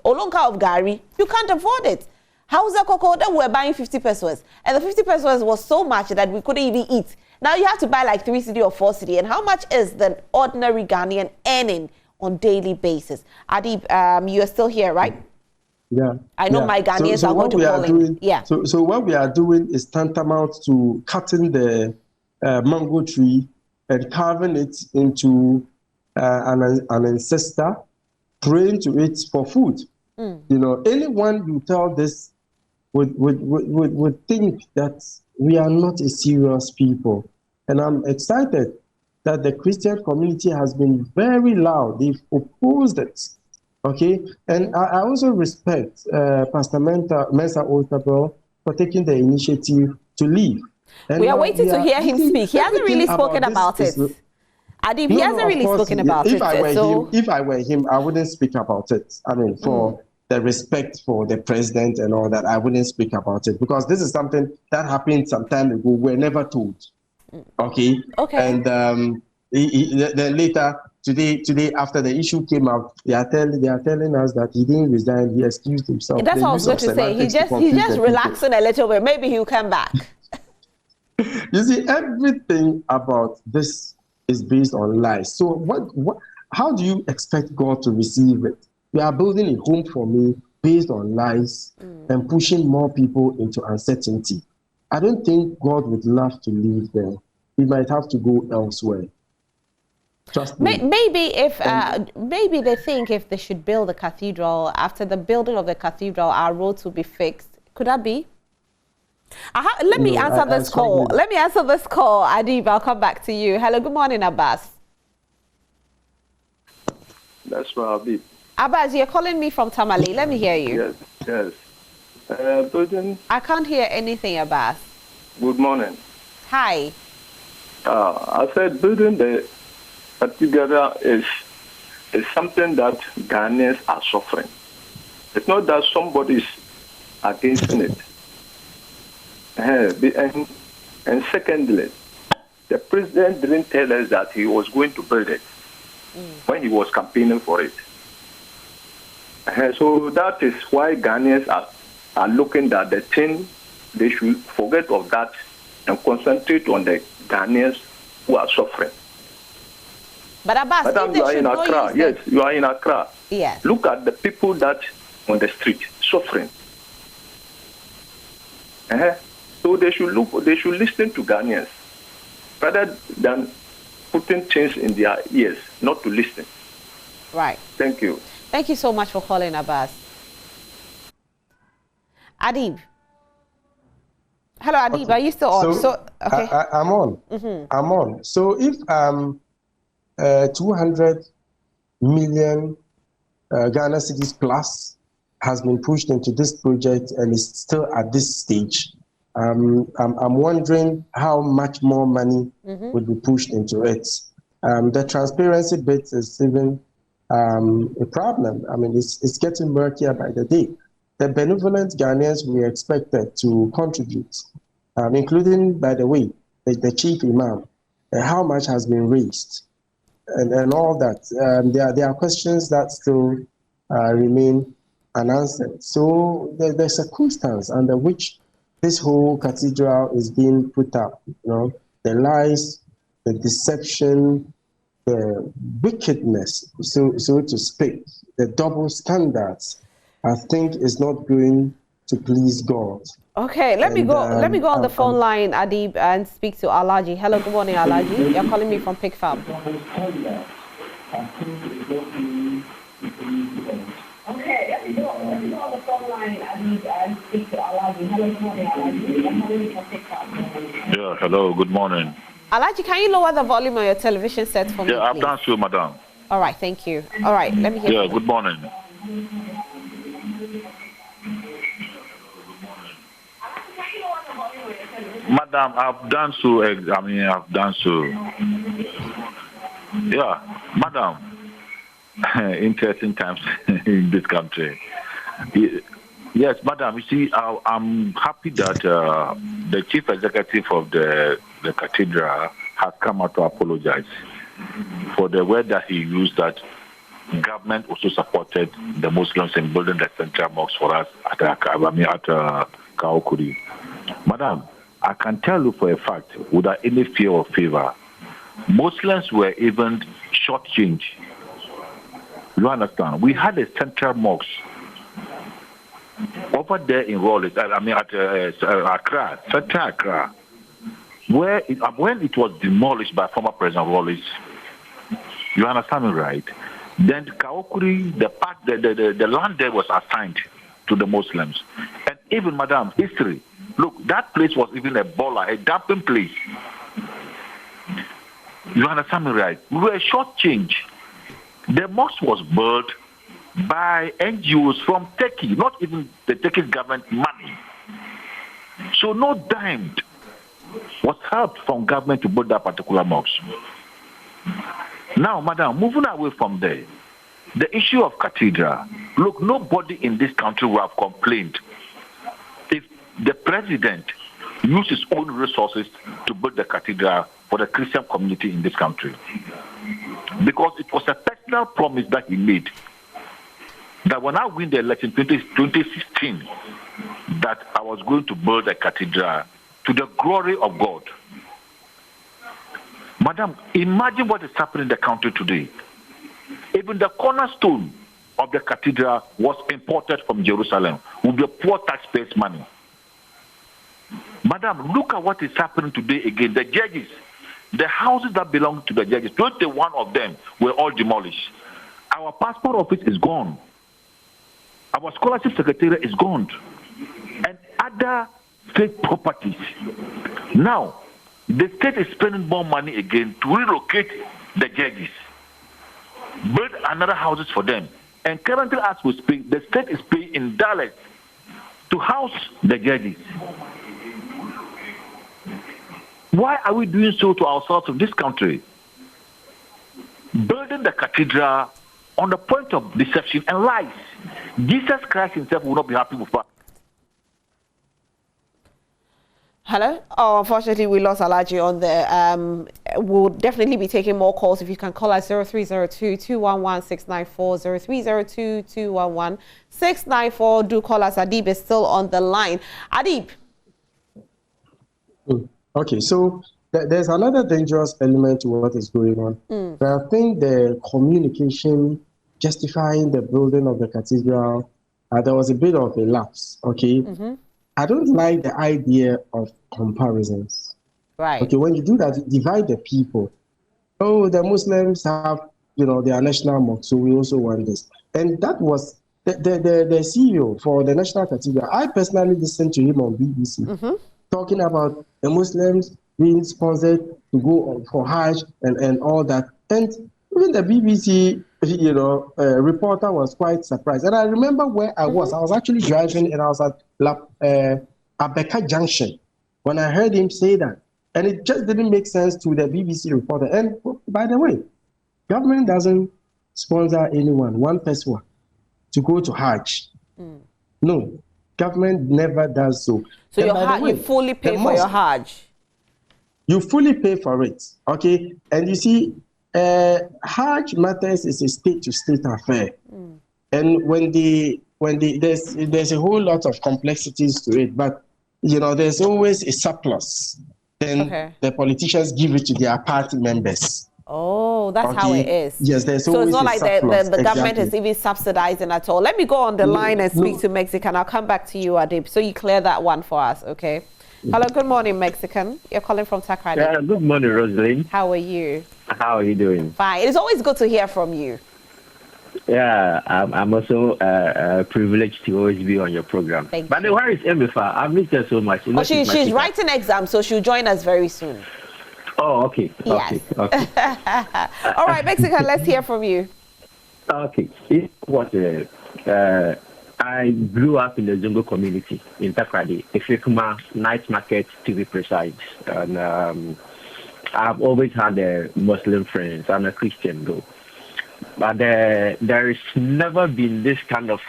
Olonka of Gary, you can't afford it. Hausa cocoa that we were buying 50 pesos, and the 50 pesos was so much that we couldn't even eat. Now you have to buy like 3 cedi or 4 cedi. And how much is the ordinary Ghanaian earning on daily basis? Adib, you are still here, right? Yeah. I know my Ghanaians are going to call in. Yeah. So what we are doing is tantamount to cutting the mango tree and carving it into an ancestor, praying to it for food. You know, anyone you tell this would think that we are not a serious people. And I'm excited that the Christian community has been very loud. They've opposed it. Okay? And I also respect Pastor Mensa Otabel for taking the initiative to leave. And we are waiting to hear him speak. He hasn't really spoken about it. Adib, he hasn't really spoken about it. If I were him, I wouldn't speak about it. I mean, for the respect for the president and all that, I wouldn't speak about it, because this is something that happened some time ago. We're never told. Okay. And then later today, after the issue came out, they are telling us that he didn't resign. He excused himself. That's what I was going to say. He's just relaxing a little bit. Maybe he'll come back. You see, everything about this is based on lies. So what? How do you expect God to receive it? We are building a home for me based on lies and pushing more people into uncertainty. I don't think God would love to live there. We might have to go elsewhere. Trust me. Maybe maybe they think if they should build a cathedral, after the building of the cathedral, our roads will be fixed. Could that be? Let me answer this call. Let me answer this call, Adib. I'll come back to you. Hello, good morning, Abbas. That's right, Adib. Abbas, you're calling me from Tamale. Let me hear you. Yes. I can't hear anything, Abbas. Good morning. Hi. I said building the cathedral is something that Ghanaians are suffering. It's not that somebody is against it. And secondly, the president didn't tell us that he was going to build it when he was campaigning for it. So that is why Ghanaians are looking at the thing. They should forget of that and concentrate on the Ghanaians who are suffering. But Abbas, Madam, you are in Accra. Yes, you are in Accra. Yes. Look at the people that on the street suffering. So they should listen to Ghanaians rather than putting things in their ears, not to listen. Right. Thank you. Thank you so much for calling, Abbas. Adib. Hello, Adib. Okay. Are you still on? Okay. I'm on. I'm on. So if 200 million Ghana cities plus has been pushed into this project and is still at this stage, I'm wondering how much more money would be pushed into it. The transparency bit is even a problem. I mean, it's getting murkier by the day. The benevolent Ghanaians we expected to contribute, including, by the way, the chief imam, how much has been raised, and all that. There are questions that still remain unanswered. So the circumstance under which this whole cathedral is being put up, the lies, the deception, the wickedness, so to speak, the double standards, I think is not going to please God. Okay, let me go on the phone line, Adib, and speak to Alaji. Hello, good morning, Alaji. You're calling me from Pig Farm. Okay, let me go on the phone line, Adib, and speak to Alaji. Hello, good morning, Alaji. You're calling me from Pig Farm. Yeah, hello, good morning. Alaji, can you lower the volume on your television set for me, Yeah, I've please? done so, madam. All right, thank you. All right, let me hear Yeah, you. good morning. Madam, Madam, I've done so. I've done so. Yeah, Madam. Interesting times in this country. Yes, Madam. You see, I'm happy that the chief executive of the cathedral has come out to apologize for the word that he used, that government also supported the Muslims in building the central mosque for us at Kaokuri. Madam, I can tell you for a fact, without any fear or favor, Muslims were even shortchanged. You understand? We had a central mosque over there in Rollins, at Accra, Central Accra, where when it was demolished by former President Rollins, you understand me right? Then Kaokuri, the land there was assigned to the Muslims. And even, Madam, history, look, that place was even a baller, a dumping place. You understand me right? We were shortchanged. The mosque was built by NGOs from Turkey, not even the Turkish government money. So no dime was helped from government to build that particular mosque. Now, Madam, moving away from there, the issue of cathedral. Look, nobody in this country will have complained if the president used his own resources to build the cathedral for the Christian community in this country. Because it was a personal promise that he made that when I win the election 2016, that I was going to build a cathedral to the glory of God. Madam, imagine what is happening in the country today. Even the cornerstone of the cathedral was imported from Jerusalem with the poor taxpayers' money. Madam, look at what is happening today again. The judges, the houses that belong to the judges, 21 of them were all demolished. Our passport office is gone. Our scholarship secretariat is gone. And other state properties. Now, the state is spending more money again to relocate the judges, build another houses for them. And currently, as we speak, the state is paying in dollars to house the judges. Why are we doing so to ourselves in this country? Building the cathedral on the point of deception and lies. Jesus Christ himself will not be happy with us. Hello? Oh, unfortunately, we lost Alaji on there. We'll definitely be taking more calls. If you can call us 0302-211-694, 0302-211-694. Do call us. Adib is still on the line. Adib. Okay, so there's another dangerous element to what is going on. I think the communication justifying the building of the cathedral, there was a bit of a lapse, okay? I don't like the idea of comparisons. Right. Okay, when you do that, you divide the people. Oh, the Muslims have, their national mosque, so we also want this. And that was the CEO for the National Cathedral. I personally listened to him on BBC talking about the Muslims being sponsored to go for Hajj and all that. And even the BBC, reporter was quite surprised. And I remember where I was. I was actually driving and I was at Abeka Junction when I heard him say that. And it just didn't make sense to the BBC reporter. And by the way, government doesn't sponsor anyone, one person, to go to Hajj. No, government never does so. So you fully pay for your Hajj? You fully pay for it, okay? And you see, Hajj matters is a state-to-state affair. And when there's a whole lot of complexities to it, but there's always a surplus. Then the politicians give it to their party members. Oh, that's how it is. Yes, there's so always it's not like the government exactly. is even subsidizing at all. Let me go on the line and speak to Mexican. I'll come back to you, Adib, so you clear that one for us, okay? Hello, good morning, Mexican. You're calling from Takrady. Yeah, good morning, Rosalind. How are you? How are you doing? Fine. It's always good to hear from you. Yeah, I'm also privileged to always be on your program. Thank But you. Where is Emifa? I missed her so much. Oh, she's writing exams, so she'll join us very soon. Oh, okay. Yes. Okay. All right, Mexican, let's hear from you. Okay. It was, I'm I grew up in the Zungo community in Takrady, Efekuma night market to be precise. And I've always had Muslim friends. I'm a Christian though. But there's never been this kind of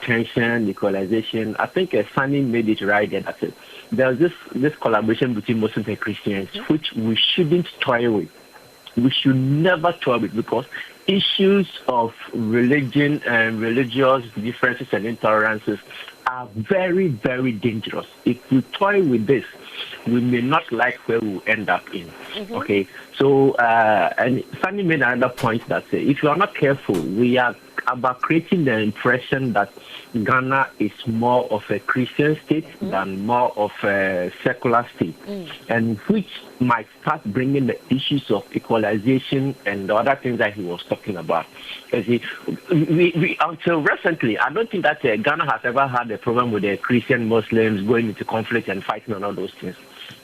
tension, equalization. I think Sunny made it right there. That's it. There's this collaboration between Muslims and Christians, which we shouldn't toy with. We should never toy with, because issues of religion and religious differences and intolerances are very, very dangerous. If we toy with this, we may not like where we'll end up in. Okay, so and Sunny made another point that if you are not careful, we are about creating the impression that Ghana is more of a Christian state than more of a secular state, and which might start bringing the issues of equalization and the other things that he was talking about. You see, we until recently, I don't think that Ghana has ever had a problem with the Christian Muslims going into conflict and fighting on all those things.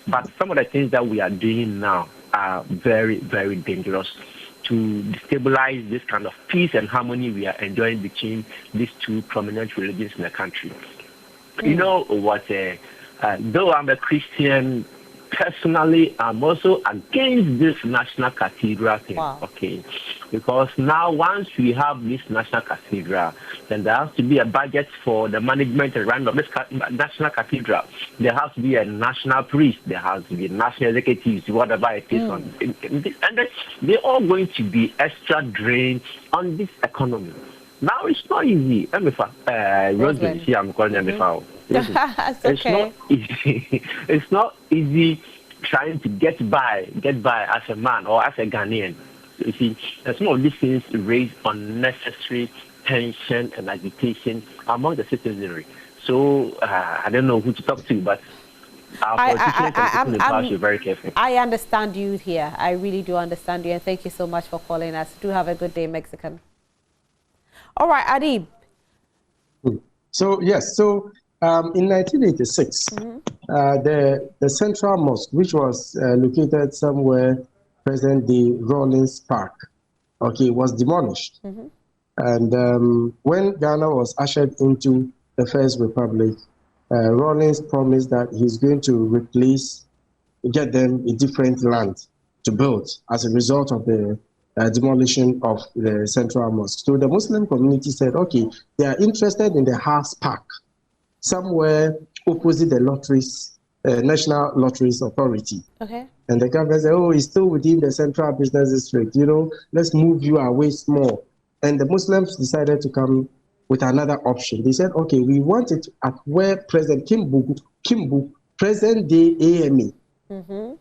But some of the things that we are doing now are very, very dangerous to destabilize this kind of peace and harmony we are enjoying between these two prominent religions in the country. You know what? Though I'm a Christian, personally, I'm also against this National Cathedral thing. Okay, because now once we have this National Cathedral, then there has to be a budget for the management and run of this National Cathedral. There has to be a national priest. There has to be national executives, whatever it is. And they're all going to be extra drain on this economy. Now it's not easy. Rosemary, I'm calling them it's not easy. It's not easy trying to get by as a man or as a Ghanaian. You see, some of these things raise unnecessary tension and agitation among the citizenry. So I don't know who to talk to, but our politicians are very careful. I understand you here. I really do understand you, and thank you so much for calling us. Do have a good day, Mexican. All right, Adib. So yes, in 1986, the Central Mosque, which was located somewhere present-day Rawlins Park, was demolished. And when Ghana was ushered into the First Republic, Rawlins promised that he's going to get them a different land to build as a result of the demolition of the Central Mosque. So the Muslim community said, okay, they are interested in the House Park, somewhere opposite the lotteries, National Lotteries Authority. And the government said, oh, it's still within the Central Business District, let's move you away small. And the Muslims decided to come with another option. They said, okay, we want it at where President Kimbu, present-day AME. And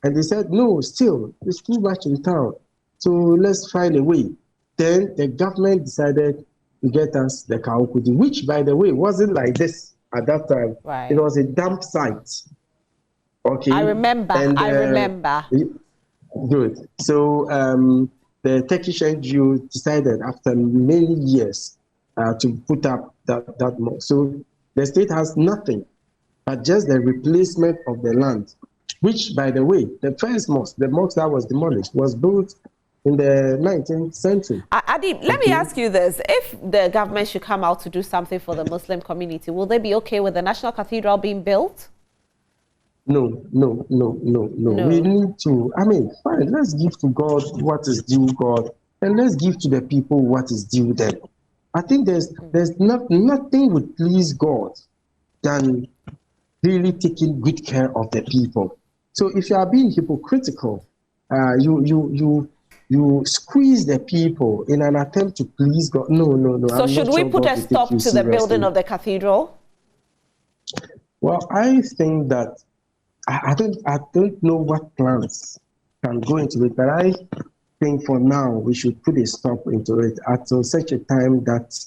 they said, no, still, it's too much in town. So let's find a way. Then the government decided to get us the Kaukudi, which, by the way, wasn't like this at that time. It was a dump site. Okay. I remember. Good. So the Turkish NGO decided after many years to put up that mosque. So the state has nothing but just the replacement of the land, which, by the way, the first mosque, the mosque that was demolished, was built in the 19th century. Adib, let me ask you this. If the government should come out to do something for the Muslim community, will they be okay with the National Cathedral being built? No. We need to, fine, let's give to God what is due God, and let's give to the people what is due them. I think there's nothing would please God than really taking good care of the people. So if you are being hypocritical, you squeeze the people in an attempt to please God. No. So should we put a stop to the building of the cathedral? Well, I think that I don't know what plans can go into it, but I think for now we should put a stop into it until such a time that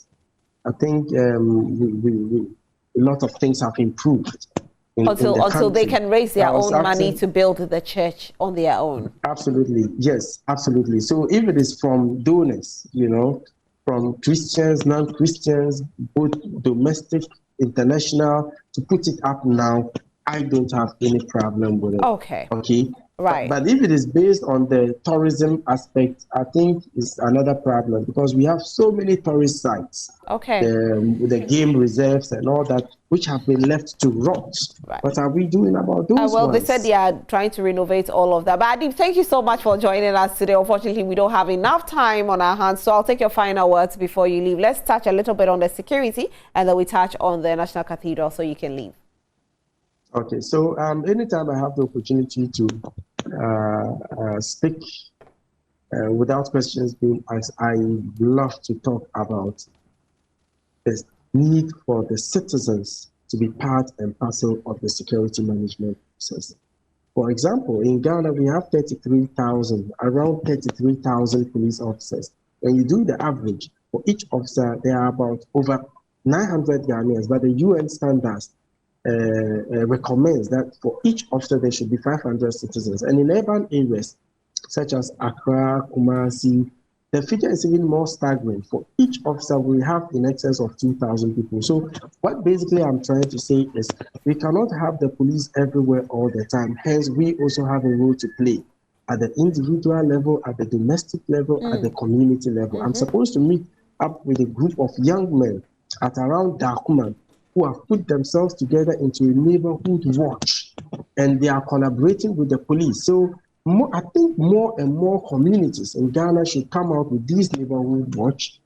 I think a lot of things have improved. Until they can raise their own money to build the church on their own. Absolutely, yes, absolutely. So if it is from donors, from Christians, non-Christians, both domestic, international, to put it up now, I don't have any problem with it. Okay. Right. But if it is based on the tourism aspect, I think it's another problem because we have so many tourist sites, Okay. the game reserves and all that, which have been left to rot. Right. What are we doing about those Well, ones? they said they are trying to renovate all of that. But Adib, thank you so much for joining us today. Unfortunately, we don't have enough time on our hands, so I'll take your final words before you leave. Let's touch a little bit on the security, and then we touch on the National Cathedral so you can leave. Okay, so anytime I have the opportunity to speak without questions being asked, I love to talk about the need for the citizens to be part and parcel of the security management process. For example, in Ghana, we have around 33,000 police officers. When you do the average, for each officer, there are about over 900 Ghanaians, but the UN standards recommends that for each officer there should be 500 citizens. And in urban areas such as Accra, Kumasi, the figure is even more staggering. For each officer, we have in excess of 2,000 people. So what basically I'm trying to say is we cannot have the police everywhere all the time. Hence, we also have a role to play at the individual level, at the domestic level, at the community level. I'm supposed to meet up with a group of young men at around Dakuman who have put themselves together into a neighborhood watch, and they are collaborating with the police. So I think more and more communities in Ghana should come out with these neighborhood watch,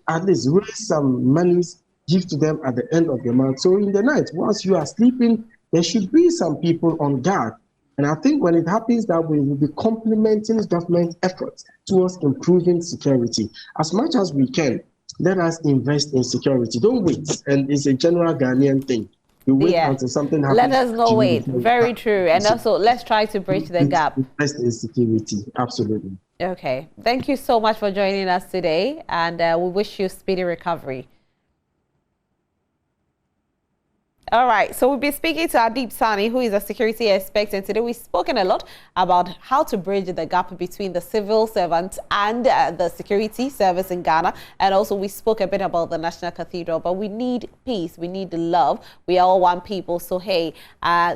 at least raise some monies, give to them at the end of the month. So in the night, once you are sleeping, there should be some people on guard. And I think when it happens that way, we'll be complementing government efforts towards improving security. As much as we can, let us invest in security. Don't wait. And it's a general Ghanaian thing. You wait until something happens. Let us not wait. Very true. And also, let's try to bridge the gap. Invest in security. Absolutely. Okay. Thank you so much for joining us today. And we wish you speedy recovery. All right, so we'll be speaking to Adib Sani, who is a security expert, and today we've spoken a lot about how to bridge the gap between the civil servants and the security service in Ghana, and also we spoke a bit about the National Cathedral, but we need peace, we need love, we are all one people, so hey,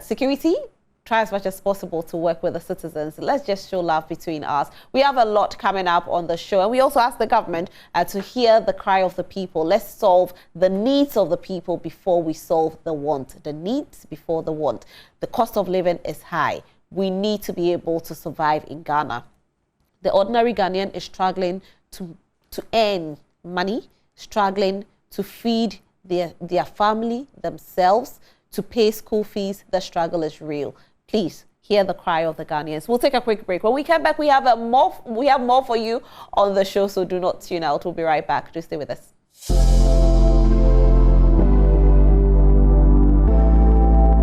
security, try as much as possible to work with the citizens. Let's just show love between us. We have a lot coming up on the show, and we also ask the government to hear the cry of the people. Let's solve the needs of the people before we solve the want. The needs before the want. The cost of living is high. We need to be able to survive in Ghana. The ordinary Ghanaian is struggling to earn money, struggling to feed their family, themselves, to pay school fees. The struggle is real. Please hear the cry of the Ghanaians. We'll take a quick break. When we come back, we have more for you on the show, so do not tune out. We'll be right back. Just stay with us.